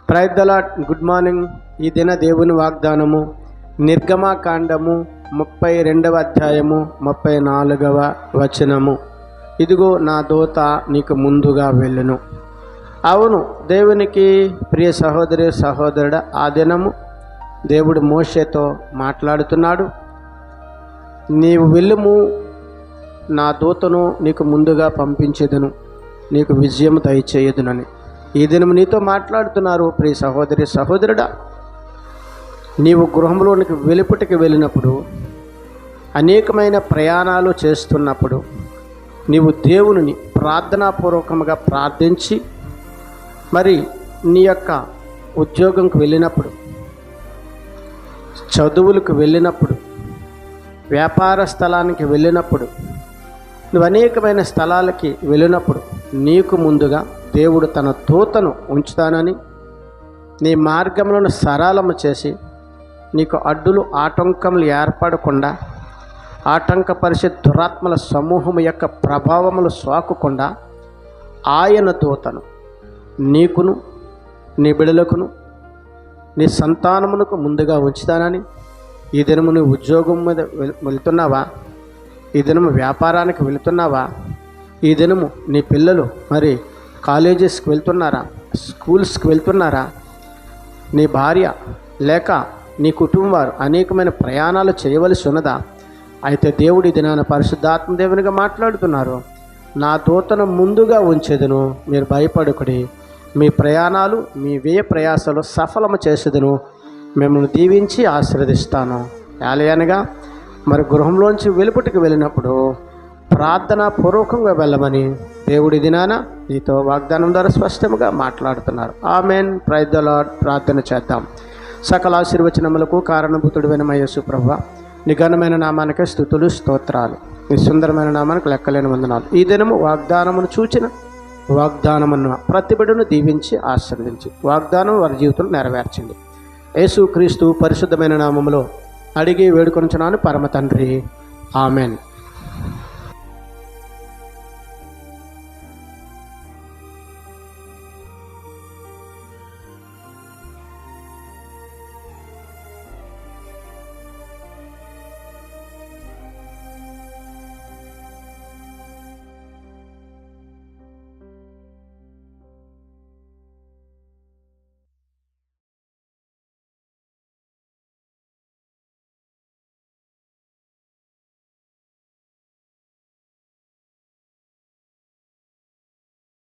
Praise the lord. Good morning. ఈ దిన దేవుని వాగ్దానము నిర్గమకాండము 32వ అధ్యాయము 34వ వచనము. ఇదిగో నా దూత నీకు ముందుగా వెళ్ళును. అవును, దేవునికి ప్రియ సహోదరి సహోదరుడు, ఆ దినము దేవుడు మోషేతో మాట్లాడుతున్నాడు. నీవు వెళ్ళుము, నా దూతను నీకు ముందుగా పంపించేదను, నీకు విజయం దయచేయదునని ఈ దినము నీతో మాట్లాడుతున్నారు. ప్రియ సహోదరి సహోదరుడా, నీవు గృహంలోనికి వెలుపటికి వెళ్ళినప్పుడు, అనేకమైన ప్రయాణాలు చేస్తున్నప్పుడు, నీవు దేవునిని ప్రార్థనాపూర్వకంగా ప్రార్థించి మరి నీ యొక్క ఉద్యోగంకు వెళ్ళినప్పుడు, చదువులకు వెళ్ళినప్పుడు, వ్యాపార స్థలానికి వెళ్ళినప్పుడు, నువ్వు అనేకమైన స్థలాలకి వెళ్ళినప్పుడు నీకు ముందుగా దేవుడు తన దూతను ఉంచుతానని, నీ మార్గములను సరళము చేసి నీకు అడ్డులు ఆటంకములు ఏర్పడకుండా, ఆటంకపరిచే దురాత్మల సమూహము యొక్క ప్రభావములు సోకకుండా ఆయన దూతను నీకును, నీ బిడలకును, నీ సంతానమునకు ముందుగా ఉంచుతానని. ఈ దినము నీ ఉద్యోగం మీద వెళ్తున్నావా? ఈ దినము వ్యాపారానికి వెళుతున్నావా? ఈ దినము నీ పిల్లలు మరి కాలేజెస్కి వెళ్తున్నారా? స్కూల్స్కి వెళ్తున్నారా? నీ భార్య లేక నీ కుటుంబం వారు అనేకమైన ప్రయాణాలు చేయవలసి ఉన్నదా? అయితే దేవుడి దినాన పరిశుద్ధాత్మ దేవునిగా మాట్లాడుతున్నారు. నా దూతను ముందుగా ఉంచేదను, మీరు భయపడకుడి, మీ ప్రయాణాలు మీ వ్యయ ప్రయాసాలు సఫలము చేసేదను, మిమ్మల్ని దీవించి ఆశీర్వదిస్తాను. యాలయనగా మరి గృహంలోంచి వెలుపటికి వెళ్ళినప్పుడు ప్రార్థనా పూర్వకంగా వెళ్ళమని దేవుడి దినాన నీతో వాగ్దానం ద్వారా స్పష్టంగా మాట్లాడుతున్నారు. ఆమెన్. Praise the lord. ప్రార్థన చేద్దాం. సకల ఆశీర్వచనములకు కారణభూతుడైన మా యేసు ప్రభువా, నీ ఘనమైన నామానికి స్తుతులు స్తోత్రాలు, నీ సుందరమైన నామానికి లెక్కలేని వందనాలు. ఈ దినము వాగ్దానమును చూచిన వాగ్దానమును ప్రతి బిడ్డను దీవించి ఆశీర్వదించి వాగ్దానం వారి జీవితంలో నెరవేర్చండి. యేసు క్రీస్తు పరిశుద్ధమైన నామములో అడిగి వేడుకొనుచున్నాను పరమ తండ్రి. ఆమెన్.